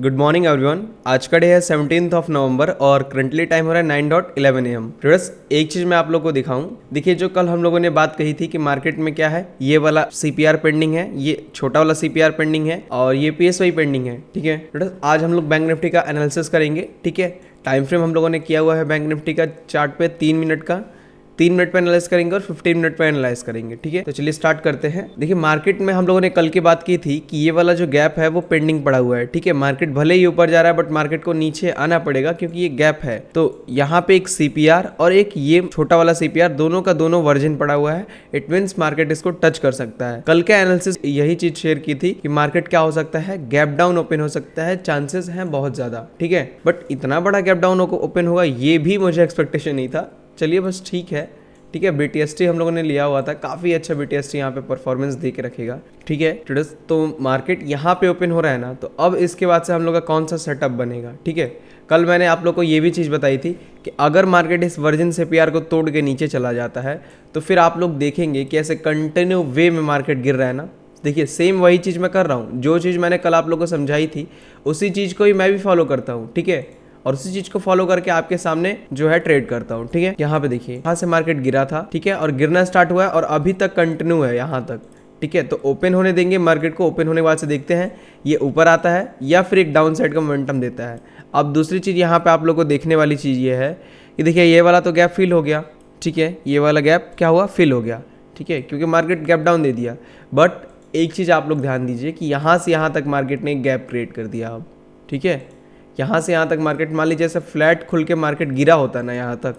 Good morning everyone. आज का day है 17 नवंबर और करंटली टाइम हो रहा है 9:11 AM। ट्रेडर्स, एक चीज मैं आप लोगों को दिखाऊं। देखिए, जो कल हम लोगों ने बात कही थी कि मार्केट में क्या है, ये वाला सीपीआर पेंडिंग है, ये छोटा वाला सीपीआर पेंडिंग है और ये पीएसवाई पेंडिंग है। ठीक है ट्रेडर्स, आज हम लोग बैंक निफ्टी का एनालिसिस करेंगे। ठीक है, टाइम फ्रेम हम लोगों ने किया हुआ है बैंक निफ्टी का चार्ट पे 3 मिनट का। 3 मिनट पे एनालाइज करेंगे और 15 मिनट पे एनालाइज करेंगे। ठीक है, तो चलिए स्टार्ट करते हैं। देखिए, मार्केट में हम लोगों ने कल की बात की थी कि ये वाला जो गैप है वो पेंडिंग पड़ा हुआ है। ठीक है, मार्केट भले ही ऊपर जा रहा है बट मार्केट को नीचे आना पड़ेगा क्योंकि ये गैप है। तो यहाँ पे एक सीपीआर और एक ये छोटा वाला सीपीआर, दोनों का दोनों वर्जन पड़ा हुआ है। इट मीन्स मार्केट इसको टच कर सकता है। कल का एनालिसिस यही चीज शेयर की थी कि मार्केट क्या हो सकता है, गैप डाउन ओपन हो सकता है, चांसेस हैं बहुत ज्यादा। ठीक है, बट इतना बड़ा गैप डाउन ओपन होगा ये भी मुझे एक्सपेक्टेशन नहीं था। चलिए बस ठीक है। ठीक है, बीटीएसटी हम लोगों ने लिया हुआ था, काफ़ी अच्छा बीटीएसटी यहाँ पे परफॉर्मेंस दे के रखेगा। ठीक है ट्रेडर्स, तो मार्केट यहाँ पे ओपन हो रहा है ना, तो अब इसके बाद से हम लोग का कौन सा सेटअप बनेगा। ठीक है, कल मैंने आप लोग को ये भी चीज़ बताई थी कि अगर मार्केट इस वर्जिन सीपीआर को तोड़ के नीचे चला जाता है तो फिर आप लोग देखेंगे कि ऐसे कंटिन्यू वे में मार्केट गिर रहा है ना। देखिए, सेम वही चीज़ मैं कर रहा हूँ, जो चीज़ मैंने कल आप लोग को समझाई थी उसी चीज़ को ही मैं भी फॉलो करता हूँ। ठीक है, और उसी चीज को फॉलो करके आपके सामने जो है ट्रेड करता हूँ। ठीक है, यहाँ पे देखिए, यहाँ से मार्केट गिरा था। ठीक है, और गिरना स्टार्ट हुआ है और अभी तक कंटिन्यू है यहाँ तक। ठीक है, तो ओपन होने देंगे मार्केट को। ओपन होने के बाद से देखते हैं ये ऊपर आता है या फिर एक डाउन साइड का मोमेंटम देता है। अब दूसरी चीज यहाँ पे आप लोग को देखने वाली चीज ये है कि देखिए, ये वाला तो गैप फिल हो गया। ठीक है, ये वाला गैप क्या हुआ, फिल हो गया। ठीक है, क्योंकि मार्केट गैप डाउन दे दिया। बट एक चीज आप लोग ध्यान दीजिए कि यहाँ से यहाँ तक मार्केट ने एक गैप क्रिएट कर दिया अब। ठीक है, यहाँ से यहाँ तक मार्केट, मान लीजिए जैसे फ्लैट खुल के मार्केट गिरा होता ना यहाँ तक,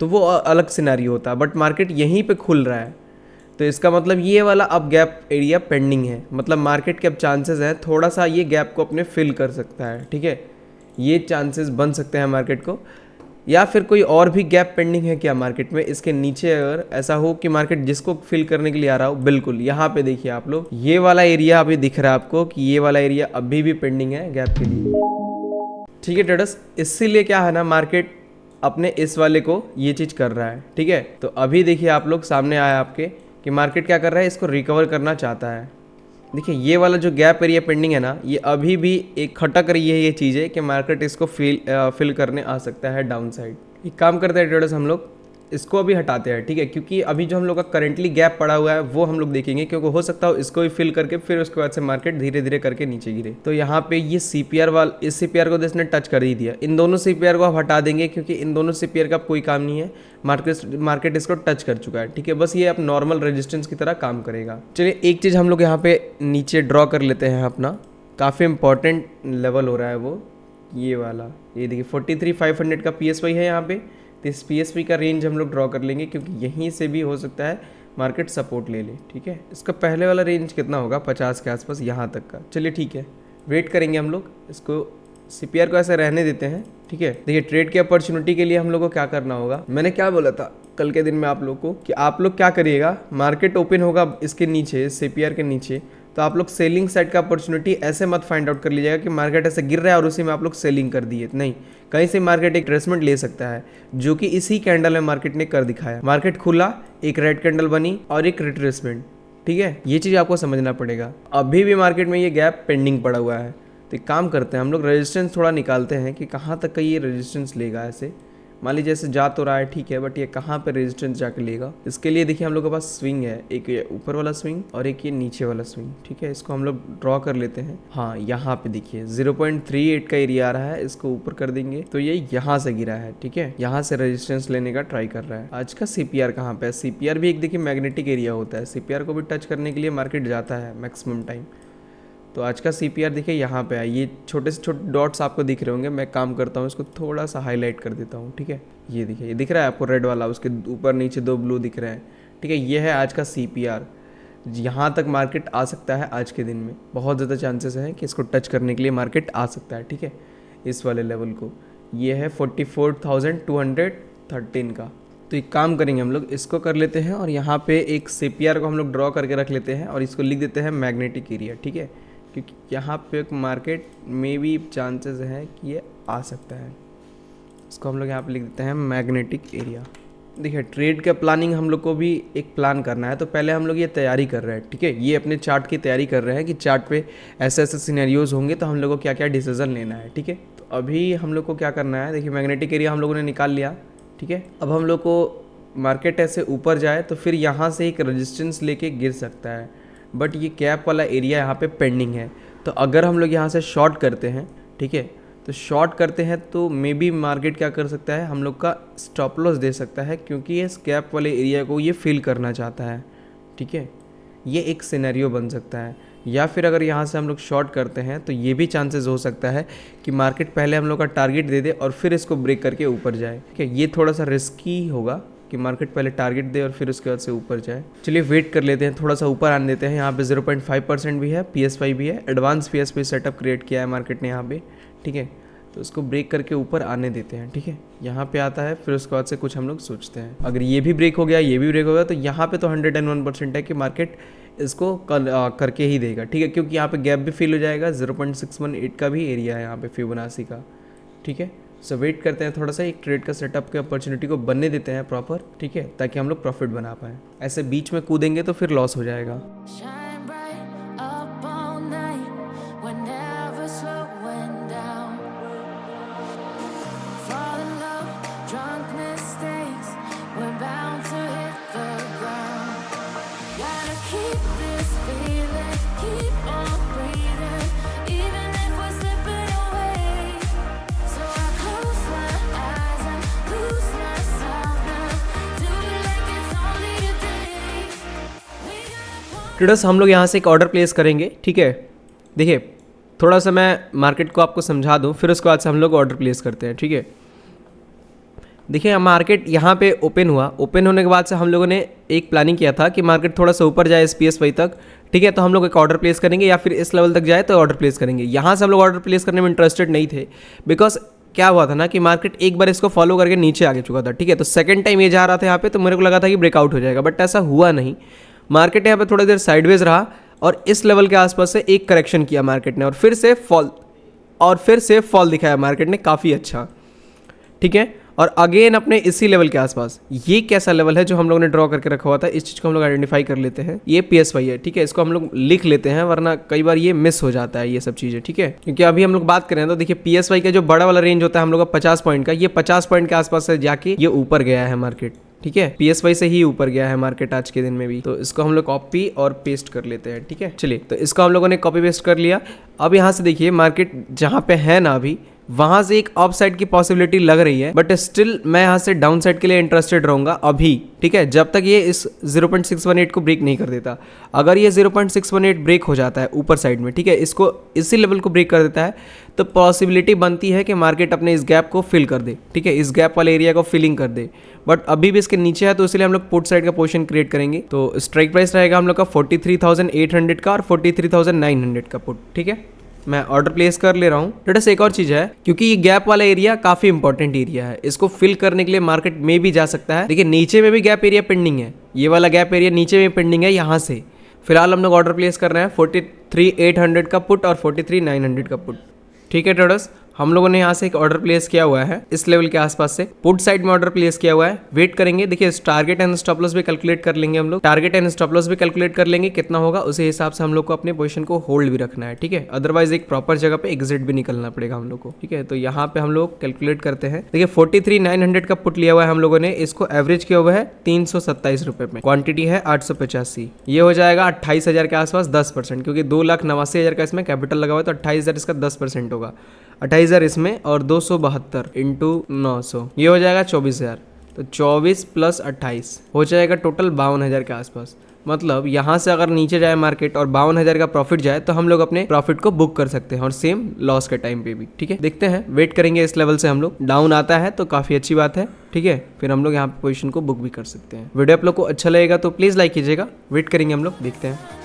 तो वो अलग सिनेरियो होता। बट मार्केट यहीं पे खुल रहा है, तो इसका मतलब ये वाला अब गैप एरिया पेंडिंग है। मतलब मार्केट के अब चांसेस हैं थोड़ा सा ये गैप को अपने फिल कर सकता है। ठीक है, ये चांसेस बन सकते हैं मार्केट को। या फिर कोई और भी गैप पेंडिंग है क्या मार्केट में इसके नीचे, अगर ऐसा हो कि मार्केट जिसको फिल करने के लिए आ रहा हो। बिल्कुल, यहाँ पे देखिए आप लोग, ये वाला एरिया अभी दिख रहा है आपको कि ये वाला एरिया अभी भी पेंडिंग है गैप के लिए। ठीक है ट्रेडर्स, इसीलिए क्या है ना, मार्केट अपने इस वाले को ये चीज़ कर रहा है। ठीक है, तो अभी देखिए आप लोग, सामने आया आपके कि मार्केट क्या कर रहा है, इसको रिकवर करना चाहता है। देखिए, ये वाला जो गैप एरिया पेंडिंग है ना, ये अभी भी एक खटक रही है ये चीज़ है कि मार्केट इसको फिल करने आ सकता है डाउन साइड। एक काम करते हैं ट्रेडर्स, हम लोग इसको अभी हटाते हैं। ठीक है, क्योंकि अभी जो हम लोग का करंटली गैप पड़ा हुआ है वो हम लोग देखेंगे, क्योंकि हो सकता है इसको भी फिल करके फिर उसके बाद से मार्केट धीरे धीरे करके नीचे गिरे। तो यहाँ पे ये सीपीआर वाला, इस सीपीआर को इसने टच कर ही दिया। इन दोनों सीपीआर को आप हटा देंगे क्योंकि इन दोनों सीपीआर का कोई काम नहीं है। मार्केट इसको टच कर चुका है। ठीक है, बस ये अब नॉर्मल रेजिस्टेंस की तरह काम करेगा। चलिए, एक चीज़ हम लोग यहाँ पे नीचे ड्रॉ कर लेते हैं अपना, काफ़ी इंपॉर्टेंट लेवल हो रहा है वो, ये वाला। ये देखिए 43,500 का पीएसवाई है यहाँ पे। तो इस पीएसवी का रेंज हम लोग ड्रॉ कर लेंगे क्योंकि यहीं से भी हो सकता है मार्केट सपोर्ट ले ले। ठीक है, इसका पहले वाला रेंज कितना होगा, 50 के आसपास यहाँ तक का। चलिए ठीक है, वेट करेंगे हम लोग, इसको सीपीआर को ऐसे रहने देते हैं। ठीक है, देखिए, ट्रेड की अपॉर्चुनिटी के लिए हम लोग को क्या करना होगा, मैंने क्या बोला था कल के दिन में आप लोग को कि आप लोग क्या करिएगा, मार्केट ओपन होगा इसके नीचे, सीपीआर के नीचे, तो आप लोग सेलिंग साइड का अपॉर्चुनिटी ऐसे मत फाइंड आउट कर लीजिएगा कि मार्केट ऐसे गिर रहा है और उसी में आप लोग सेलिंग कर दिए। नहीं, कहीं से मार्केट एक रिट्रेसमेंट ले सकता है, जो कि इसी कैंडल में मार्केट ने कर दिखाया। मार्केट खुला, एक रेड कैंडल बनी और एक रिट्रेसमेंट। ठीक है, ये चीज़ आपको समझना पड़ेगा। अभी भी मार्केट में ये गैप पेंडिंग पड़ा हुआ है। तो एक काम करते हैं हम लोग, रेजिस्टेंस थोड़ा निकालते हैं कि कहाँ तक का ये रेजिस्टेंस लेगा। ऐसे मान लीजिए ऐसे जा तो रहा है, ठीक है, बट ये कहाँ पे रेजिस्टेंस जाके लेगा। इसके लिए देखिए हम लोग के पास स्विंग है, एक ये ऊपर वाला स्विंग और एक ये नीचे वाला स्विंग। ठीक है, इसको हम लोग ड्रॉ कर लेते हैं। हाँ, यहाँ पे देखिए 0.38 का एरिया आ रहा है, इसको ऊपर कर देंगे तो ये यहाँ से गिरा है। ठीक है, यहाँ से रेजिस्टेंस लेने का ट्राई कर रहा है। आज का सीपीआर कहाँ पे है, सीपीआर भी एक देखिए मैग्नेटिक एरिया होता है, सीपीआर को भी टच करने के लिए मार्केट जाता है मैक्सिमम टाइम। तो आज का सीपीआर देखिए यहाँ पे है, ये छोटे से छोटे डॉट्स आपको दिख रहे होंगे। मैं काम करता हूँ, इसको थोड़ा सा हाईलाइट कर देता हूँ। ठीक है, ये देखिए, ये दिख रहा है आपको रेड वाला, उसके ऊपर नीचे 2 ब्लू दिख रहे हैं। ठीक है, ये है आज का सीपीआर। यहाँ तक मार्केट आ सकता है आज के दिन में, बहुत ज़्यादा चांसेस हैं कि इसको टच करने के लिए मार्केट आ सकता है। ठीक है, इस वाले लेवल को, ये है 44,213 का। तो एक काम करेंगे हम लोग, इसको कर लेते हैं और यहाँ पे एक सीपीआर को हम लोग ड्रॉ करके रख लेते हैं और इसको लिख देते हैं मैग्नेटिक एरिया। ठीक है, क्योंकि यहाँ पे मार्केट में भी चांसेस हैं कि ये आ सकता है। इसको हम लोग यहाँ पे लिख देते हैं मैग्नेटिक एरिया। देखिए ट्रेड का प्लानिंग हम लोग को भी एक प्लान करना है, तो पहले हम लोग ये तैयारी कर रहे हैं, ठीक है। ये अपने चार्ट की तैयारी कर रहे हैं कि चार्ट पे ऐसे ऐसे सिनेरियोज होंगे तो हम लोग को क्या क्या डिसीजन लेना है, ठीक है। तो अभी हम लोग को क्या करना है, देखिए मैग्नेटिक एरिया हम लोगों ने निकाल लिया, ठीक है। अब हम लोग को मार्केट ऐसे ऊपर जाए तो फिर यहाँ से एक रेजिस्टेंस लेके गिर सकता है, बट ये कैप वाला एरिया यहाँ पे पेंडिंग है। तो अगर हम लोग यहाँ से शॉर्ट करते हैं, ठीक है, तो शॉर्ट करते हैं तो मे बी मार्केट क्या कर सकता है, हम लोग का स्टॉप लॉस दे सकता है, क्योंकि ये कैप वाले एरिया को ये फिल करना चाहता है, ठीक है। ये एक सिनेरियो बन सकता है। या फिर अगर यहाँ से हम लोग शॉर्ट करते हैं तो ये भी चांसेस हो सकता है कि मार्केट पहले हम लोग का टारगेट दे दे और फिर इसको ब्रेक करके ऊपर जाए, ठीक है। ये थोड़ा सा रिस्की होगा कि मार्केट पहले टारगेट दे और फिर उसके बाद से ऊपर जाए। चलिए वेट कर लेते हैं, थोड़ा सा ऊपर आने देते हैं। यहाँ पे 0.5% भी है, PSY भी है, एडवांस PSY सेटअप क्रिएट किया है मार्केट ने यहाँ पे, ठीक है। तो उसको ब्रेक करके ऊपर आने देते हैं, ठीक है। यहाँ पे आता है, फिर उसके बाद से कुछ हम लोग सोचते हैं। अगर ये भी ब्रेक हो गया, ये भी ब्रेक हो गया, तो यहाँ पे तो 101% है कि मार्केट इसको करके ही देगा, ठीक है, क्योंकि यहाँ पे गैप भी फिल हो जाएगा। 0.618 का भी एरिया है यहाँ पे फिबोनाची का, ठीक है। सो वेट करते हैं थोड़ा सा, एक ट्रेड का सेटअप के अपॉर्चुनिटी को बनने देते हैं प्रॉपर, ठीक है, ताकि हम लोग प्रॉफिट बना पाएँ। ऐसे बीच में कूदेंगे तो फिर लॉस हो जाएगा। ट्रेडर्स हम लोग यहाँ से एक ऑर्डर प्लेस करेंगे, ठीक है। देखिए थोड़ा सा मैं मार्केट को आपको समझा दूँ, फिर उसके बाद से हम लोग ऑर्डर प्लेस करते हैं, ठीक है। देखिए मार्केट यहाँ पे ओपन हुआ, ओपन होने के बाद से हम लोगों ने एक प्लानिंग किया था कि मार्केट थोड़ा सा ऊपर जाए PSY तक, ठीक है। तो हम लोग एक ऑर्डर प्लेस करेंगे, या फिर इस लेवल तक जाए तो ऑर्डर प्लेस करेंगे। यहाँ से हम लोग ऑर्डर प्लेस करने में इंटरेस्टेड नहीं थे, बिकॉज क्या हुआ था ना कि मार्केट एक बार इसको फॉलो करके नीचे आगे चुका था, ठीक है। तो सेकंड टाइम ये जा रहा था यहाँ पे, तो मेरे को लगा था कि ब्रेकआउट हो जाएगा, बट ऐसा हुआ नहीं। मार्केट यहाँ पे थोड़ी देर साइडवेज रहा और इस लेवल के आसपास से एक करेक्शन किया मार्केट ने, और फिर से फॉल दिखाया मार्केट ने काफ़ी अच्छा, ठीक है। और अगेन अपने इसी लेवल के आसपास, ये कैसा लेवल है जो हम लोगों ने ड्रॉ करके रखा हुआ था, इस चीज़ को हम लोग आइडेंटिफाई कर लेते हैं। ये PSY है, ठीक है, इसको हम लोग लिख लेते हैं, वरना कई बार ये मिस हो जाता है ये सब चीज़ें, ठीक है। क्योंकि अभी हम लोग बात करें तो देखिए PSY का जो बड़ा वाला रेंज होता है हम लोग का 50 पॉइंट का, ये 50 पॉइंट के आसपास से जाके ये ऊपर गया है मार्केट, ठीक है। PSY से ही ऊपर गया है मार्केट आज के दिन में भी। तो इसको हम लोग कॉपी और पेस्ट कर लेते हैं, ठीक है। चलिए तो इसको हम लोगों ने कॉपी पेस्ट कर लिया। अब यहाँ से देखिए मार्केट जहाँ पे है ना अभी, वहां से एक अप साइड की पॉसिबिलिटी लग रही है, बट स्टिल मैं यहाँ से डाउन साइड के लिए इंटरेस्टेड रहूंगा अभी, ठीक है, जब तक ये इस 0.618 को ब्रेक नहीं कर देता। अगर ये 0.618 ब्रेक हो जाता है ऊपर साइड में, ठीक है, इसको इसी लेवल को ब्रेक कर देता है, तो पॉसिबिलिटी बनती है कि मार्केट अपने इस गैप को फिल कर दे, ठीक है, इस गैप वाले एरिया को फिलिंग कर दे। बट अभी भी इसके नीचे है, तो इसलिए हम लोग पुट साइड का पोजीशन क्रिएट करेंगे। तो स्ट्राइक प्राइस रहेगा हम लोग का 43,800 का और 43,900 का पुट, ठीक है। मैं ऑर्डर प्लेस कर ले रहा हूँ। ट्रेडर्स एक और चीज़ है, क्योंकि ये गैप वाला एरिया काफ़ी इंपॉर्टेंट एरिया है, इसको फिल करने के लिए मार्केट में भी जा सकता है। देखिए नीचे में भी गैप एरिया पेंडिंग है, ये वाला गैप एरिया नीचे में पेंडिंग है। यहाँ से फिलहाल हम लोग ऑर्डर प्लेस कर रहे हैं 43,800 का पुट और 43,900 का पुट, ठीक है। ट्रेडर्स हम लोगों ने यहाँ से एक ऑर्डर प्लेस किया हुआ है इस लेवल के आसपास से, पुट साइड में ऑर्डर प्लेस किया हुआ है। वेट करेंगे, देखिए टारगेट एंड स्टॉप लॉस भी कैलकुलेट कर लेंगे हम लोग, टारगेट एंड स्टॉप लॉस भी कैलकुलेट कर लेंगे कितना होगा, उसी हिसाब से हम लोग को अपने पोजीशन को होल्ड भी रखना है, ठीक है। अदरवाइज एक प्रॉपर जगह पे एग्जिट भी निकलना पड़ेगा हम लोग को, ठीक है। तो यहाँ पे हम लोग कैलकुलेट करते हैं। देखिए 43,900 का पुट लिया हुआ है हम लोगों ने, इसको एवरेज किया हुआ है 327 रुपए में, क्वांटिटी है 885। ये हो जाएगा 28,000 के आसपास 10%, क्योंकि 2,89,000 का इसमें कैपिटल लगा हुआ है, तो 28,000 इसका 10% होगा। 28,000 इसमें और 272 इंटू 900, ये हो जाएगा 24,000। तो 24 प्लस 28 हो जाएगा टोटल 52,000 के आसपास। मतलब यहाँ से अगर नीचे जाए मार्केट और 52,000 का प्रॉफिट जाए तो हम लोग अपने प्रॉफिट को बुक कर सकते हैं, और सेम लॉस के टाइम पे भी, ठीक है। देखते हैं, वेट करेंगे इस लेवल से हम लोग डाउन आता है तो काफ़ी अच्छी बात है, ठीक है। फिर हम लोग यहाँ पे पोजीशन को बुक भी कर सकते हैं। वीडियो आप लोग को अच्छा लगेगा तो प्लीज़ लाइक कीजिएगा। वेट करेंगे हम लोग, देखते हैं।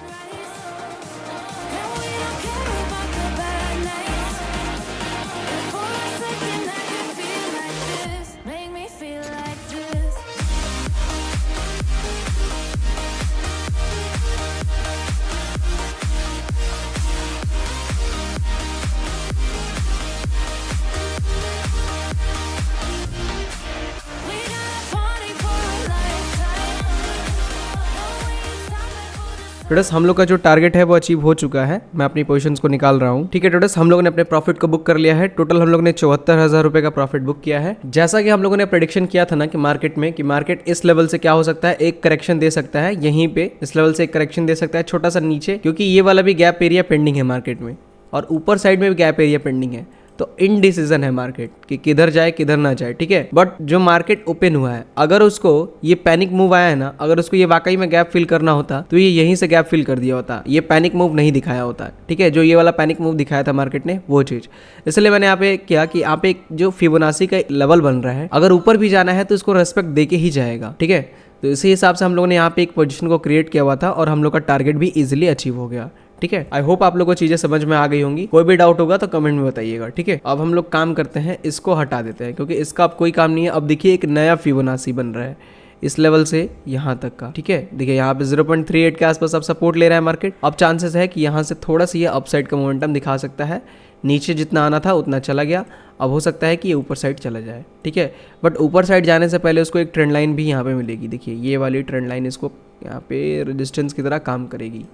ट्रेडर्स हम लोग का जो टारगेट है वो अचीव हो चुका है, मैं अपनी पोजीशंस को निकाल रहा हूँ। ठीक है ट्रेडर्स, हम लोगों ने अपने प्रॉफिट को बुक कर लिया है। टोटल हम लोग ने 74,000 रुपए का प्रॉफिट बुक किया है। जैसा कि हम लोगों ने प्रेडिक्शन किया था ना कि मार्केट में, कि मार्केट इस लेवल से क्या हो सकता है, एक करेक्शन दे सकता है यहीं पे, इस लेवल से एक करेक्शन दे सकता है छोटा सा नीचे, क्योंकि ये वाला भी गैप एरिया पेंडिंग है मार्केट में और ऊपर साइड में भी गैप एरिया पेंडिंग है। तो इनडिसीजन है मार्केट कि किधर जाए किधर ना जाए। ठीक है, बट जो मार्केट ओपन हुआ है, अगर उसको ये पैनिक मूव आया है ना, अगर उसको ये वाकई में गैप फिल करना होता तो ये यहीं से गैप फिल कर दिया होता, ये पैनिक मूव नहीं दिखाया होता। ठीक है, जो ये वाला पैनिक मूव दिखाया था मार्केट ने, वो चीज इसलिए मैंने यहाँ पे किया कि यहाँ पे एक जो फिबोनाची का लेवल बन रहा है, अगर ऊपर भी जाना है तो इसको रेस्पेक्ट दे के ही जाएगा। ठीक है, तो इसी हिसाब से हम लोगों ने यहाँ पे एक पोजीशन को क्रिएट किया हुआ था और हम लोग का टारगेट भी इजीली अचीव हो गया। ठीक है, आई होप आप लोगों को चीजें समझ में आ गई होंगी। कोई भी डाउट होगा तो कमेंट में बताइएगा। ठीक है, अब हम लोग काम करते हैं, इसको हटा देते हैं क्योंकि इसका अब कोई काम नहीं है। अब देखिए एक नया फिबोनाची बन रहा है इस लेवल से यहाँ तक का। ठीक है, देखिए यहाँ पे 0.38 के आसपास अब सपोर्ट ले रहा है मार्केट। अब चांसेस है कि यहाँ से थोड़ा सा ये अपसाइड का मोमेंटम दिखा सकता है, नीचे जितना आना था उतना चला गया, अब हो सकता है कि ये ऊपर साइड चला जाए। ठीक है, बट ऊपर साइड जाने से पहले उसको एक ट्रेंड लाइन भी यहाँ पे मिलेगी। देखिए ये वाली ट्रेंड लाइन इसको यहाँ पे रेजिस्टेंस की तरह काम करेगी।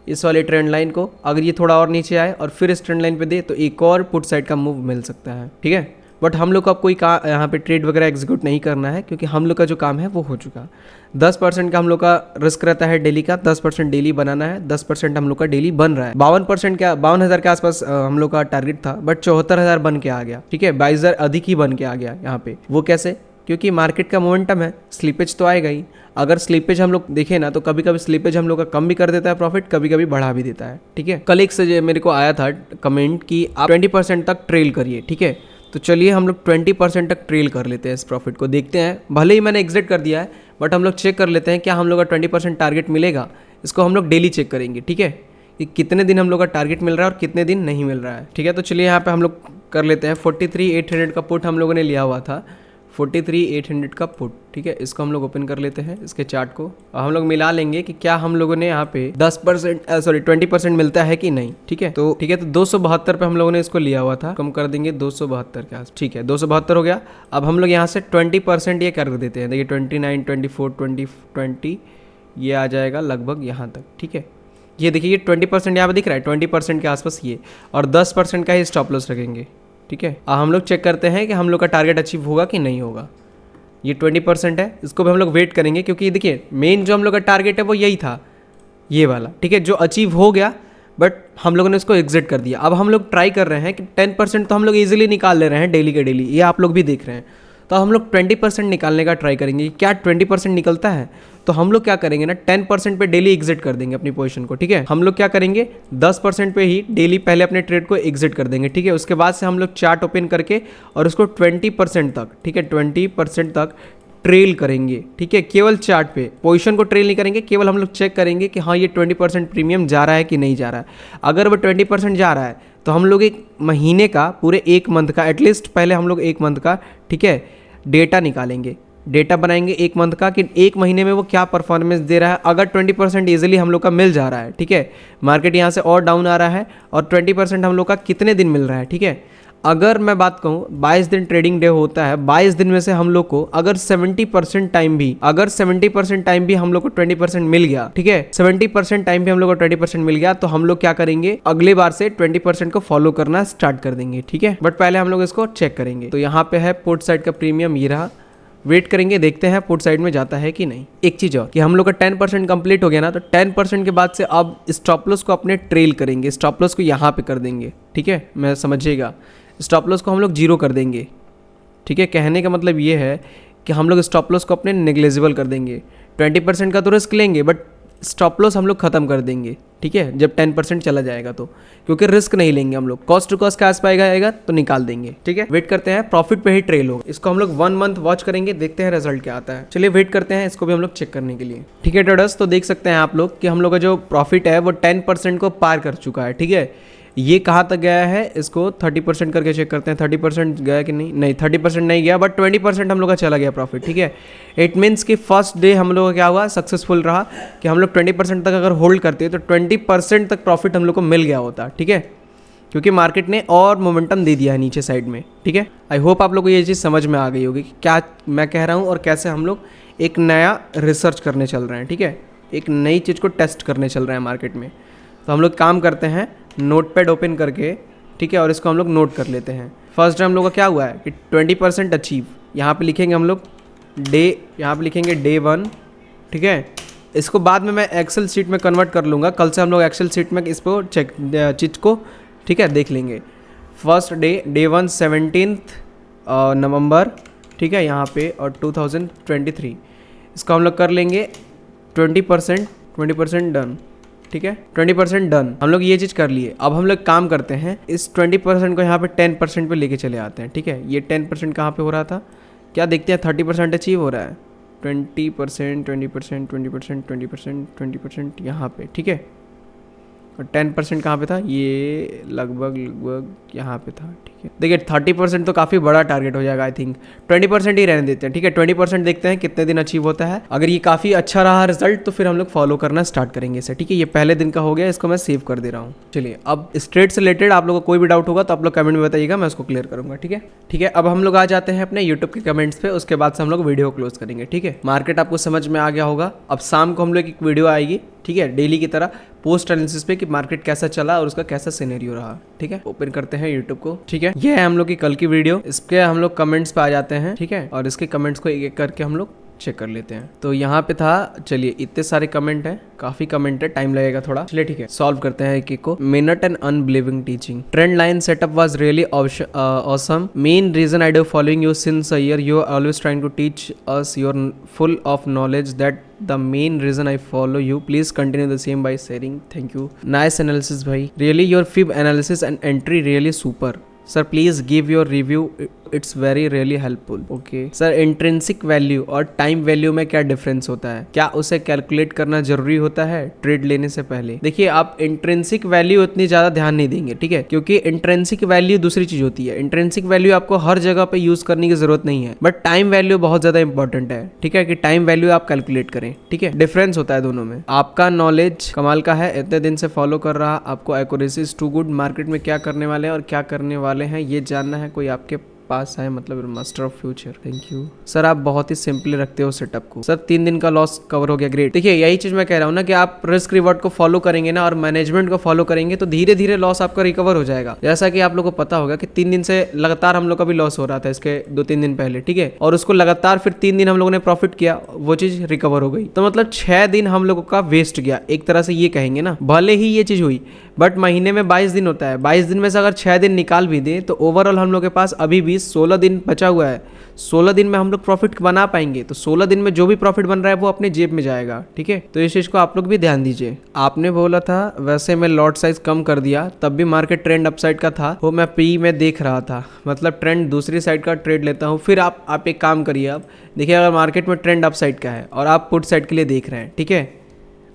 इस वाली ट्रेंड लाइन को अगर ये थोड़ा और नीचे आए और फिर इस ट्रेंड लाइन पे दे तो एक और पुट साइड का मूव मिल सकता है। ठीक है, बट हम लोग को अब कोई यहाँ पे ट्रेड वगैरह एग्जीक्यूट नहीं करना है क्योंकि हम लोग का जो काम है वो हो चुका। 10% का हम लोग का रिस्क रहता है डेली का, 10% डेली बनाना है, 10% हम लोग का डेली बन रहा है। 52% का 52,000 के आसपास हम लोग का टारगेट था, बट 74,000 बन के आ गया। ठीक है, 22,000 अधिक ही बन के आ गया यहाँ पे। वो कैसे? क्योंकि मार्केट का मोमेंटम है, स्लीपेज तो आएगा ही। अगर स्लीपेज हम लोग देखें ना तो कभी कभी स्लीपेज हम लोग का कम भी कर देता है प्रॉफिट, कभी कभी बढ़ा भी देता है। ठीक है, कल एक से मेरे को आया था कमेंट कि आप 20% तक ट्रेल करिए। ठीक है, तो चलिए हम लोग 20% तक ट्रेल कर लेते हैं इस प्रॉफिट को, देखते हैं। भले ही मैंने एग्जिट कर दिया है बट हम लोग चेक कर लेते हैं क्या हम लोग का 20% टारगेट मिलेगा। इसको हम लोग डेली चेक करेंगे। ठीक है, कि कितने दिन हम लोग का टारगेट मिल रहा है और कितने दिन नहीं मिल रहा है। ठीक है, तो चलिए यहाँ पे हम लोग कर लेते हैं। 43,800 का पुट हम लोगों ने लिया हुआ था, 43,800 का पुट। ठीक है, इसको हम लोग ओपन कर लेते हैं, इसके चार्ट को, और हम लोग मिला लेंगे कि क्या हम लोगों ने यहाँ पे 20% मिलता है कि नहीं। ठीक है, तो 272 पे हम लोगों ने इसको लिया हुआ था, कम कर देंगे 272 के आस। ठीक है, 272 हो गया। अब हम लोग यहाँ से 20% ये कर देते हैं। देखिए 29, 24, 20 ये आ जाएगा लगभग यहाँ तक। ठीक है, ये देखिए ये 20% यहाँ पे दिख रहा है, 20% के आसपास ये, और 10% का ही स्टॉप लॉस रखेंगे। ठीक है, अब हम लोग चेक करते हैं कि हम लोग का टारगेट अचीव होगा कि नहीं होगा। ये 20% है, इसको भी हम लोग वेट करेंगे क्योंकि देखिए मेन जो हम लोग का टारगेट है वो यही था, ये वाला। ठीक है, जो अचीव हो गया बट हम लोगों ने इसको एग्जिट कर दिया। अब हम लोग ट्राई कर रहे हैं कि 10% तो हम लोग ईजिली निकाल ले रहे हैं डेली के डेली, ये आप लोग भी देख रहे हैं। तो हम लोग 20% निकालने का ट्राई करेंगे। क्या 20% निकलता है? तो हम लोग क्या करेंगे ना, 10% पे डेली एग्जिट कर देंगे अपनी पोजीशन को। ठीक है, हम लोग क्या करेंगे, 10% पे ही डेली पहले अपने ट्रेड को एग्जिट कर देंगे। ठीक है, उसके बाद से हम लोग चार्ट ओपन करके और उसको 20% तक, ठीक है 20% तक ट्रेल करेंगे। ठीक है, केवल चार्ट पे, पोजीशन को ट्रेल नहीं करेंगे, केवल हम लोग चेक करेंगे कि हाँ ये 20% प्रीमियम जा रहा है कि नहीं जा रहा है। अगर वो 20% जा रहा है तो हम लोग एक महीने का, पूरे एक मंथ का, एटलीस्ट पहले हम लोग एक मंथ का, ठीक है, डेटा निकालेंगे, डेटा बनाएंगे एक मंथ का कि एक महीने में वो क्या परफॉर्मेंस दे रहा है। अगर 20% ईजिली हम लोग का मिल जा रहा है, ठीक है, मार्केट यहाँ से और डाउन आ रहा है, और 20% हम लोग का कितने दिन मिल रहा है। ठीक है, अगर मैं बात कहूँ 22 दिन ट्रेडिंग डे होता है, 22 दिन में से हम लोग को अगर 70% टाइम भी, अगर 70% टाइम भी हम लोग को 20% मिल गया, ठीक है, 70% टाइम भी हम लोग को 20% मिल गया, तो हम लोग क्या करेंगे, अगले बार से 20% को फॉलो करना स्टार्ट कर देंगे। ठीक है, बट पहले हम लोग इसको चेक करेंगे। तो यहाँ पे है पुट साइड का प्रीमियम, ये रहा, वेट करेंगे, देखते हैं पुट साइड में जाता है कि नहीं। एक चीज और कि हम लोग का 10% कंप्लीट हो गया ना, तो 10% के बाद से अब स्टॉप लॉस को अपने ट्रेल करेंगे, स्टॉप लॉस को यहाँ पे कर देंगे। ठीक है, मैं समझिएगा, स्टॉप लॉस को हम लोग 0 कर देंगे। ठीक है, कहने का मतलब ये है कि हम लोग स्टॉप लॉस को अपने नेग्लेजिबल कर देंगे। 20% का तो रिस्क लेंगे बट स्टॉप लॉस हम लोग खत्म कर देंगे। ठीक है, जब 10% चला जाएगा तो, क्योंकि रिस्क नहीं लेंगे हम लोग, कॉस्ट टू कॉस्ट का आस पाएगा आएगा तो निकाल देंगे। ठीक है, वेट करते हैं, प्रॉफिट पे ही ट्रेल होगा। इसको हम लोग 1 मंथ वॉच करेंगे, देखते हैं रिजल्ट क्या आता है। चलिए वेट करते हैं, इसको भी हम लोग चेक करने के लिए। ठीक है ट्रेडर्स, तो देख सकते हैं आप लोग कि हम लोग का जो प्रॉफिट है वो 10% को पार कर चुका है। ठीक है, ये कहाँ तक गया है, इसको 30% करके चेक करते हैं। 30% गया कि नहीं, नहीं 30% नहीं गया, बट 20% हम लोग का चला गया प्रॉफिट। ठीक है, इट मीन्स कि फर्स्ट डे हम लोग का क्या हुआ, सक्सेसफुल रहा कि हम लोग 20% तक अगर होल्ड करते तो 20% तक प्रॉफिट हम लोग को मिल गया होता। ठीक है, क्योंकि मार्केट ने और मोमेंटम दे दिया है नीचे साइड में। ठीक है, आई होप आप लोग को ये चीज़ समझ में आ गई होगी कि क्या मैं कह रहा हूँ और कैसे हम लोग एक नया रिसर्च करने चल रहे हैं। ठीक है, एक नई चीज़ को टेस्ट करने चल रहे हैं मार्केट में। तो हम लोग काम करते हैं नोटपैड ओपन करके, ठीक है, और इसको हम लोग नोट कर लेते हैं। फर्स्ट डे हम लोग का क्या हुआ है कि 20% अचीव, यहाँ पे लिखेंगे हम लोग डे, यहाँ पे लिखेंगे डे 1, ठीक है। इसको बाद में मैं एक्सेल शीट में कन्वर्ट कर लूँगा, कल से हम लोग एक्सेल शीट में इसको चेक चीज़ को, ठीक है, देख लेंगे। फर्स्ट डे 1 17 नवंबर, ठीक है, यहाँ पे, और 2023 इसको हम लोग कर लेंगे 20% डन, ठीक है, 20% डन। हम लोग ये चीज़ कर लिए। अब हम लोग काम करते हैं, इस 20% को यहाँ पे 10% पे लेके चले आते हैं, ठीक है। ये 10% कहाँ पे हो रहा था, क्या देखते हैं, 30% अचीव हो रहा है, 20% यहाँ पे, ठीक है। और 10% कहाँ पे था, ये लगभग यहाँ पे था, ठीक है। देखिए 30% तो काफ़ी बड़ा टारगेट हो जाएगा, आई थिंक 20% ही रहने देते हैं, ठीक है। 20% देखते हैं कितने दिन अचीव होता है। अगर ये काफ़ी अच्छा रहा रिजल्ट तो फिर हम लोग फॉलो करना स्टार्ट करेंगे इसे, ठीक है। ये पहले दिन का हो गया, इसको मैं सेव कर दे रहा हूँ। चलिए, अब स्ट्रेट से रिलेटेड आप लोगों को कोई भी डाउट होगा तो आप लोग कमेंट में बताइएगा, मैं उसको क्लियर करूँगा, ठीक है। ठीक है, अब हम लोग आ जाते हैं अपने यूट्यूब के कमेंट्स पे, उसके बाद से हम लोग वीडियो क्लोज करेंगे, ठीक है। मार्केट आपको समझ में आ गया होगा। अब शाम को हम लोग एक वीडियो आएगी, ठीक है, डेली की तरह पोस्ट एनालिसिस पे कि मार्केट कैसा चला और उसका कैसा सिनेरियो रहा, ठीक है। ओपन करते हैं यूट्यूब को, ठीक है। यह है हम लोग की कल की वीडियो। इसके हम लोग कमेंट्स पे आ जाते हैं, ठीक है, और इसके कमेंट्स को एक एक करके हम लोग चेक कर लेते हैं। तो यहाँ पे था, चलिए इतने सारे कमेंट हैं, काफी कमेंट है, टाइम लगेगा थोड़ा, चलिए ठीक है, सॉल्व करते हैं एक एक को। Minute and unbelieving teaching, trend line setup was really awesome, main reason I do following you since a year, you are always trying to teach us, you are full of knowledge, that the main reason I follow you, please continue the same by sharing, thank you, nice analysis bhai, really your fib analysis and entry really super sir, please give your review, it's very really helpful, okay sir। Intrinsic value और time value में क्या difference होता है, क्या उसे calculate करना जरूरी होता है ट्रेड लेने से पहले? देखिए आप इंट्रिंसिक वैल्यू उतनी ज्यादा ध्यान नहीं देंगे, ठीक है, क्योंकि इंट्रिंसिक वैल्यू दूसरी चीज होती है। इंट्रिंसिक वैल्यू आपको हर जगह पे यूज करने की जरूरत नहीं है, बट टाइम वैल्यू बहुत ज्यादा इंपॉर्टेंट है, ठीक है, कि टाइम वैल्यू आप कैलकुलेट करें, ठीक है। डिफरेंस होता है दोनों में। आपका नॉलेज कमाल का है, इतने दिन से फॉलो कर रहा, आपको accuracy is too good, market में क्या करने वाले हैं और क्या करने वाले हैं ये जानना है, कोई आपके पास है, मतलब master of future, thank you sir. आप बहुत ही सिंपली रखते हो सेटअप को सर। 3 दिन का लॉस कवर हो गया, ग्रेट। देखिए यही चीज मैं कह रहा हूँ ना कि आप रिस्क रिवॉर्ड को फॉलो करेंगे ना और मैनेजमेंट को फॉलो करेंगे तो धीरे धीरे लॉस आपका रिकवर हो जाएगा। जैसा कि आप लोगों को पता होगा कि 3 दिन से लगातार हम लोग का भी लॉस हो रहा था इसके 2-3 दिन पहले, ठीक है, और उसको लगातार फिर 3 दिन हम लोगों ने प्रॉफिट किया, वो चीज रिकवर हो गई। तो मतलब 6 दिन हम लोगों का वेस्ट गया, एक तरह से ये कहेंगे ना। भले ही ये चीज हुई, बट महीने में 22 दिन होता है, 22 दिन में से अगर 6 दिन निकाल भी दें तो ओवरऑल हम लोग के पास अभी भी 16 दिन बचा हुआ है। 16 दिन में हम लोग प्रॉफिट बना पाएंगे, तो 16 दिन में जो भी प्रॉफिट बन रहा है वो अपने जेब में जाएगा, ठीक है। तो इस चीज को आप लोग भी ध्यान दीजिए। आपने बोला था वैसे मैं लॉट साइज कम कर दिया, तब भी मार्केट ट्रेंड अपसाइड का था, वो मैं पी में देख रहा था, मतलब ट्रेंड दूसरी साइड का ट्रेड लेता हूँ। फिर आप एक काम करिए, आप देखिए अगर मार्केट में ट्रेंड अपसाइड का है और आप पुट साइड के लिए देख रहे हैं, ठीक है,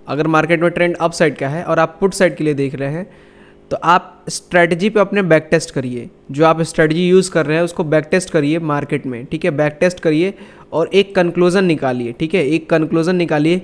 अगर मार्केट में ट्रेंड अप साइड का है और आप पुट साइड के लिए देख रहे हैं तो आप स्ट्रेटजी पे अपने बैक टेस्ट करिए। जो आप स्ट्रेटजी यूज़ कर रहे हैं उसको बैक टेस्ट करिए मार्केट में, ठीक है, बैक टेस्ट करिए और एक कंक्लूजन निकालिए, ठीक है, एक कंक्लूजन निकालिए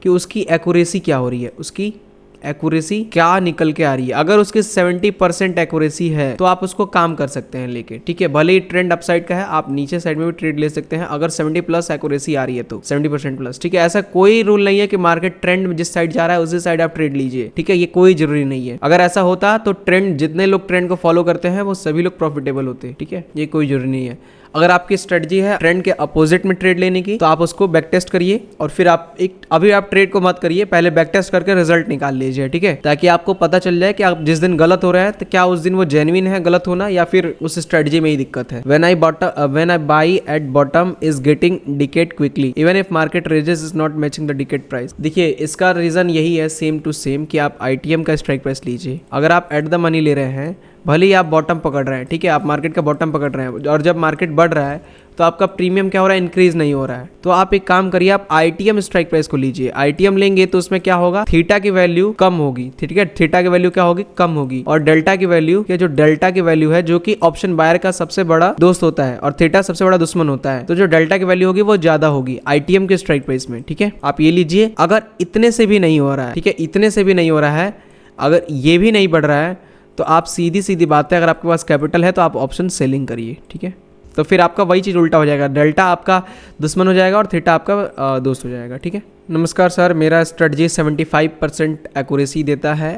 कि उसकी एक्यूरेसी क्या हो रही है, उसकी एक्यूरेसी क्या निकल के आ रही है। अगर उसकी 70% एक्यूरेसी है तो आप उसको काम कर सकते हैं लेके, ठीक है। भले ही ट्रेंड अपसाइड का है, आप नीचे साइड में भी ट्रेड ले सकते हैं अगर 70+ एक्यूरेसी आ रही है तो, 70% प्लस, ठीक है। ऐसा कोई रूल नहीं है कि मार्केट ट्रेंड जिस साइड जा रहा है उसी साइड आप ट्रेड लीजिए, ठीक है, ये कोई जरूरी नहीं है। अगर ऐसा होता तो ट्रेंड, जितने लोग ट्रेंड को फॉलो करते हैं वो सभी लोग प्रॉफिटेबल होते, ठीक है, ये कोई जरूरी नहीं है। अगर आपकी स्ट्रेटजी है ट्रेंड के अपोजिट में ट्रेड लेने की तो आप उसको बैक टेस्ट करिए और फिर आप अभी आप ट्रेड को मत करिए, पहले बैक टेस्ट करके रिजल्ट निकाल लीजिए, ठीक है, ताकि आपको पता चल जाए कि आप जिस दिन गलत हो रहे हैं तो क्या उस दिन वो जेन्युइन है गलत होना या फिर उस स्ट्रेटजी में ही दिक्कत है। When I by at bottom is getting decade quickly even if market raises is not matching the decade price. देखिए इसका रीजन यही है सेम टू सेम कि आप ITM का स्ट्राइक प्राइस लीजिए। अगर आप एट द मनी ले रहे हैं, भले ही आप बॉटम पकड़ रहे हैं, ठीक है, आप मार्केट का बॉटम पकड़ रहे हैं और जब मार्केट बढ़ रहा है तो आपका प्रीमियम क्या हो रहा है, इंक्रीज नहीं हो रहा है, तो आप एक काम करिए, आप ITM स्ट्राइक प्राइस को लीजिए। ITM लेंगे तो उसमें क्या होगा, थीटा की वैल्यू कम होगी, ठीक है, थीटा की वैल्यू क्या होगी, कम होगी, और डेल्टा की वैल्यू, जो डेल्टा की वैल्यू है जो कि ऑप्शन बायर का सबसे बड़ा दोस्त होता है और थीटा सबसे बड़ा दुश्मन होता है, तो जो डेल्टा की वैल्यू होगी वो ज्यादा होगी ITM के स्ट्राइक प्राइस में, ठीक है, आप ये लीजिए। अगर इतने से भी नहीं हो रहा है, ठीक है, इतने से भी नहीं हो रहा है, अगर ये भी नहीं बढ़ रहा है तो आप सीधी बात है, अगर आपके पास कैपिटल है तो आप ऑप्शन सेलिंग करिए, ठीक है। तो फिर आपका वही चीज़ उल्टा हो जाएगा, डेल्टा आपका दुश्मन हो जाएगा और थीटा आपका दोस्त हो जाएगा, ठीक है। नमस्कार सर, मेरा स्ट्रेटजी 75% एक्यूरेसी देता है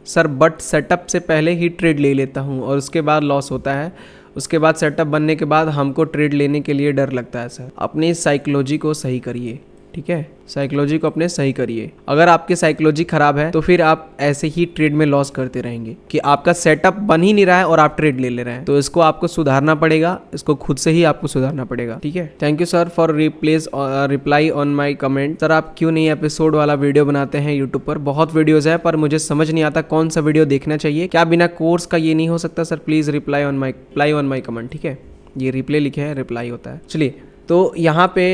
सर, बट सेटअप से पहले ही ट्रेड ले लेता हूँ और उसके बाद लॉस होता है। उसके बाद सेटअप बनने के बाद हमको ट्रेड लेने के लिए डर लगता है सर। अपनी साइकोलॉजी को सही करिए, ठीक है, साइकोलॉजी को अपने सही करिए। अगर आपकी साइकोलॉजी खराब है तो फिर आप ऐसे ही ट्रेड में लॉस करते रहेंगे कि आपका सेटअप बन ही नहीं रहा है और आप ट्रेड ले रहे हैं। तो इसको आपको सुधारना पड़ेगा, इसको खुद से ही आपको सुधारना पड़ेगा, ठीक है। Thank you sir for reply on my comment. Sir आप क्यों नहीं एपिसोड वाला वीडियो बनाते हैं यूट्यूब पर? बहुत वीडियोज है पर मुझे समझ नहीं आता कौन सा वीडियो देखना चाहिए। क्या बिना कोर्स का ये नहीं हो सकता sir? Please reply on my comment, ठीक है। ये रिप्लाई लिखे हैं, रिप्लाई होता है। चलिए, तो यहाँ पे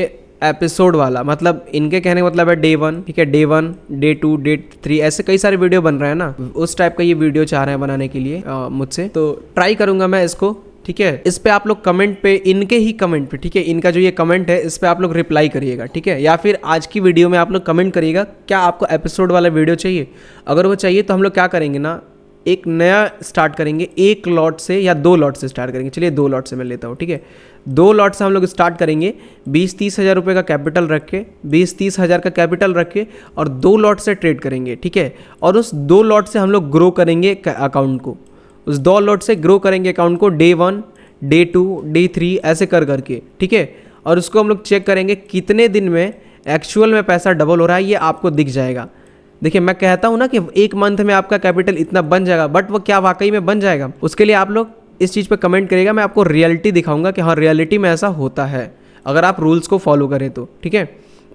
एपिसोड वाला मतलब इनके कहने का मतलब है डे 1, ठीक है, डे 1, डे 2, डे 3, ऐसे कई सारे वीडियो बन रहे हैं ना, उस टाइप का ये वीडियो चाह रहे हैं बनाने के लिए मुझसे। तो ट्राई करूंगा मैं इसको, ठीक है। इस पे आप लोग कमेंट पे, इनके ही कमेंट पे, ठीक है, इनका जो ये कमेंट है इस पे आप लोग रिप्लाई करिएगा, ठीक है। या फिर आज की वीडियो में आप लोग कमेंट करिएगा क्या आपको एपिसोड वाला वीडियो चाहिए। अगर वो चाहिए तो हम लोग क्या करेंगे ना, एक नया स्टार्ट करेंगे, 1 लॉट से या 2 लॉट से स्टार्ट करेंगे। चलिए 2 लॉट से मैं लेता हूँ, ठीक है। 2 लॉट से हम लोग स्टार्ट करेंगे, 20-30 हज़ार रुपये का कैपिटल रख के, 20-30 हज़ार का कैपिटल रख के और 2 लॉट से ट्रेड करेंगे, ठीक है। और उस 2 लॉट से हम लोग ग्रो करेंगे अकाउंट को, उस 2 लॉट से ग्रो करेंगे अकाउंट को, डे 1, डे 2, डे 3 ऐसे कर करके, ठीक है। और उसको हम लोग चेक करेंगे कितने दिन में एक्चुअल में पैसा डबल हो रहा है, ये आपको दिख जाएगा। देखिए मैं कहता हूँ ना कि 1 मंथ में आपका कैपिटल इतना बन जाएगा, बट वो क्या वाकई में बन जाएगा? उसके लिए आप लोग इस चीज़ पे कमेंट करिएगा, मैं आपको रियलिटी दिखाऊंगा कि हाँ रियलिटी में ऐसा होता है अगर आप रूल्स को फॉलो करें तो, ठीक है।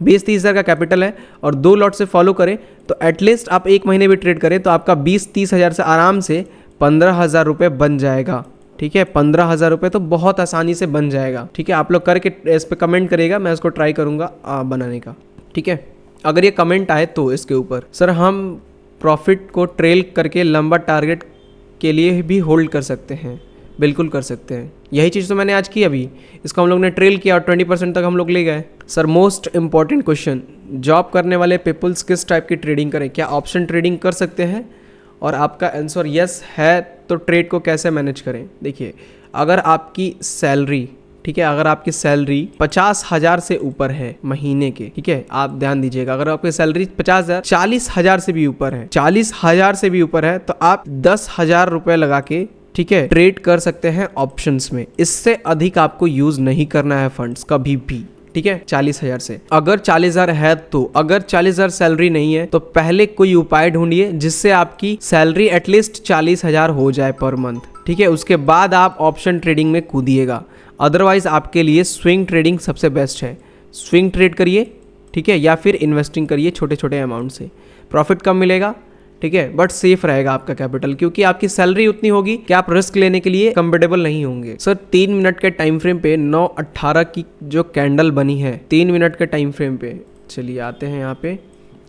20-30 हज़ार का कैपिटल है और 2 लॉट से फॉलो करें तो एटलीस्ट आप 1 महीने भी ट्रेड करें तो आपका 20-30 हज़ार से आराम से 15,000 रुपये बन जाएगा, ठीक है। 15,000 रुपये तो बहुत आसानी से बन जाएगा, ठीक है। आप लोग करके इस पर कमेंट करिएगा, मैं उसको ट्राई करूँगा बनाने का, ठीक है। अगर ये कमेंट आए तो इसके ऊपर, सर हम प्रॉफिट को ट्रेल करके लंबा टारगेट के लिए भी होल्ड कर सकते हैं? बिल्कुल कर सकते हैं, यही चीज़ तो मैंने आज की। अभी इसको हम लोग ने ट्रेल किया और 20% तक हम लोग ले गए। Sir most important question, job करने वाले पीपल्स किस टाइप की ट्रेडिंग करें? क्या ऑप्शन ट्रेडिंग कर सकते हैं? और आपका आंसर यस है तो ट्रेड को कैसे मैनेज करें? देखिए अगर आपकी सैलरी, ठीक है, अगर आपकी सैलरी 50,000 से ऊपर है महीने के, ठीक है, आप ध्यान दीजिएगा, अगर आपकी सैलरी 50,000, 40,000 से भी ऊपर है, 40,000 से भी ऊपर है तो आप 10,000 रुपये लगा के, ठीक है, ट्रेड कर सकते हैं ऑप्शंस में। इससे अधिक आपको यूज नहीं करना है फंड्स कभी भी, ठीक है। 40,000 से, अगर 40,000 है तो, अगर 40,000 सैलरी नहीं है तो पहले कोई उपाय ढूंढिए जिससे आपकी सैलरी एटलीस्ट 40,000 हो जाए पर मंथ, ठीक है। उसके बाद आप ऑप्शन ट्रेडिंग में कूदिएगा, अदरवाइज आपके लिए स्विंग ट्रेडिंग सबसे बेस्ट है। स्विंग ट्रेड करिए, ठीक है, या फिर इन्वेस्टिंग करिए छोटे छोटे अमाउंट से, प्रॉफिट कम मिलेगा, ठीक है, बट सेफ रहेगा आपका कैपिटल, क्योंकि आपकी सैलरी उतनी होगी कि आप रिस्क लेने के लिए कंफर्टेबल नहीं होंगे। सर 3 मिनट के टाइम फ्रेम पे 9:18 की जो कैंडल बनी है, 3 मिनट के टाइम फ्रेम पे, चलिए आते हैं यहाँ पे,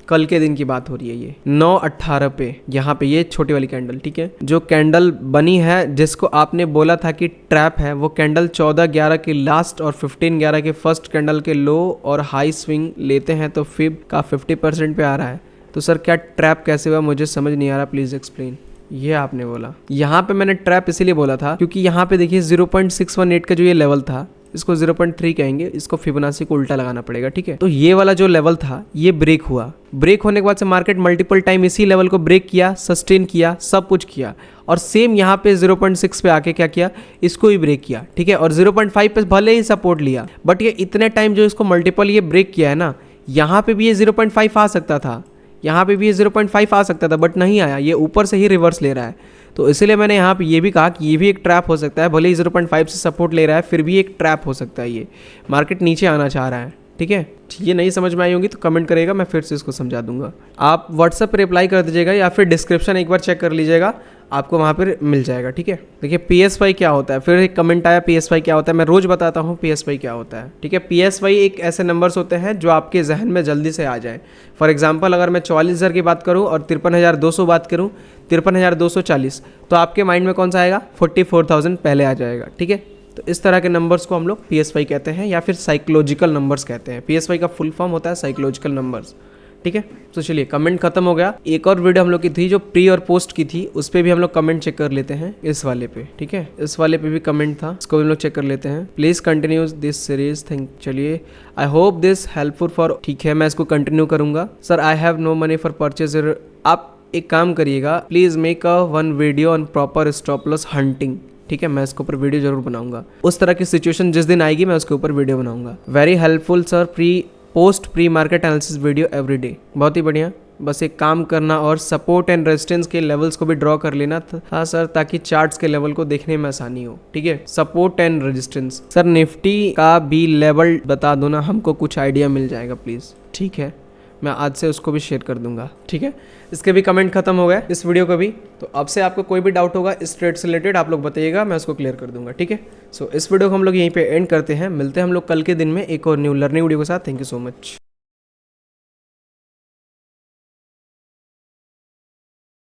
कल के दिन की बात हो रही है, ये 9:18 पे यहाँ पे ये छोटी वाली कैंडल, ठीक है, जो कैंडल बनी है जिसको आपने बोला था कि ट्रैप है, वो कैंडल 14-11 के लास्ट और 15-11 के फर्स्ट कैंडल के लो और हाई स्विंग लेते हैं तो फिब का 50% पे आ रहा है। तो सर क्या ट्रैप कैसे हुआ? मुझे समझ नहीं आ रहा, प्लीज एक्सप्लेन। ये आपने बोला, यहाँ पे मैंने ट्रैप इसीलिए बोला था क्योंकि यहाँ पे देखिए 0.618 का जो ये लेवल था, इसको 0.3 कहेंगे, इसको फिबोनाची को उल्टा लगाना पड़ेगा, ठीक है। तो ये वाला जो लेवल था ये ब्रेक हुआ, ब्रेक होने के बाद से मार्केट मल्टीपल टाइम इसी लेवल को ब्रेक किया, सस्टेन किया, सब कुछ किया, और सेम यहाँ पे 0.6 पे आके क्या किया, इसको ही ब्रेक किया, ठीक है। और 0.5 पे भले ही सपोर्ट लिया, बट ये इतने टाइम जो इसको मल्टीपल ये ब्रेक किया है ना, यहाँ पे भी ये 0.5 आ सकता था, यहाँ पे भी ये 0.5 आ सकता था, बट नहीं आया, ये ऊपर से ही रिवर्स ले रहा है। तो इसलिए मैंने यहाँ पे ये भी कहा कि ये भी एक ट्रैप हो सकता है, भले ही 0.5 से सपोर्ट ले रहा है फिर भी एक ट्रैप हो सकता है, ये मार्केट नीचे आना चाह रहा है, ठीक है। ये नहीं समझ में आई होगी तो कमेंट करेगा, मैं फिर से इसको समझा दूंगा। आप व्हाट्सएप पर रिप्लाई कर दीजिएगा या फिर डिस्क्रिप्शन एक बार चेक कर लीजिएगा, आपको वहाँ पर मिल जाएगा, ठीक है। देखिए PSY क्या होता है, फिर एक कमेंट आया PSY क्या होता है, मैं रोज़ बताता हूँ PSY क्या होता है, ठीक है। PSY एक ऐसे नंबर्स होते हैं जो आपके जहन में जल्दी से आ जाए। फॉर एग्जांपल अगर मैं 44,000 की बात करूँ और 53,200 बात करूँ, 53,240, तो आपके माइंड में कौन सा आएगा? 44,000 पहले आ जाएगा, ठीक है। तो इस तरह के नंबर्स को हम लोग PSY कहते हैं या फिर साइकोलॉजिकल नंबर्स कहते हैं। PSY का फुल फॉर्म होता है साइकोलॉजिकल नंबर्स, ठीक है। तो चलिए कमेंट खत्म हो गया। एक और वीडियो हम लोग की थी जो प्री और पोस्ट की थी, उस पे भी हम लोग कमेंट चेक कर लेते हैं, इस वाले पे, ठीक है। इस वाले पे भी कमेंट था, इसको भी हम लोग चेक कर लेते हैं। Please continue this series, thank. चलिए, I hope this helpful for, ठीक है, मैं इसको कंटिन्यू करूंगा। Sir I have no money for purchase. आप एक काम करिएगा, please make a one video on proper stop loss hunting, ठीक है। मैं इसके ऊपर वीडियो जरूर बनाऊंगा। उस तरह की सिचुएशन जिस दिन आएगी मैं उसके ऊपर वीडियो बनाऊंगा। Very helpful sir, post pre market analysis video every day. बहुत ही बढ़िया। बस एक काम करना और सपोर्ट एंड रेजिस्टेंस के लेवल्स को भी ड्रॉ कर लेना था सर, ताकि चार्ट्स के लेवल को देखने में आसानी हो, ठीक है। Support and resistance sir, Nifty का भी लेवल बता दो ना, हमको कुछ आइडिया मिल जाएगा प्लीज, ठीक है। मैं आज से उसको भी शेयर कर दूंगा, ठीक है। इसके भी कमेंट खत्म हो गए, इस वीडियो का भी। तो अब से आपको कोई भी डाउट होगा इस ट्रेड से रिलेटेड आप लोग बताइएगा, मैं उसको क्लियर कर दूंगा, ठीक है। सो इस वीडियो को हम लोग यहीं पे एंड करते हैं। मिलते हैं हम लोग कल के दिन में एक और न्यू लर्निंग वीडियो के साथ। Thank you so much.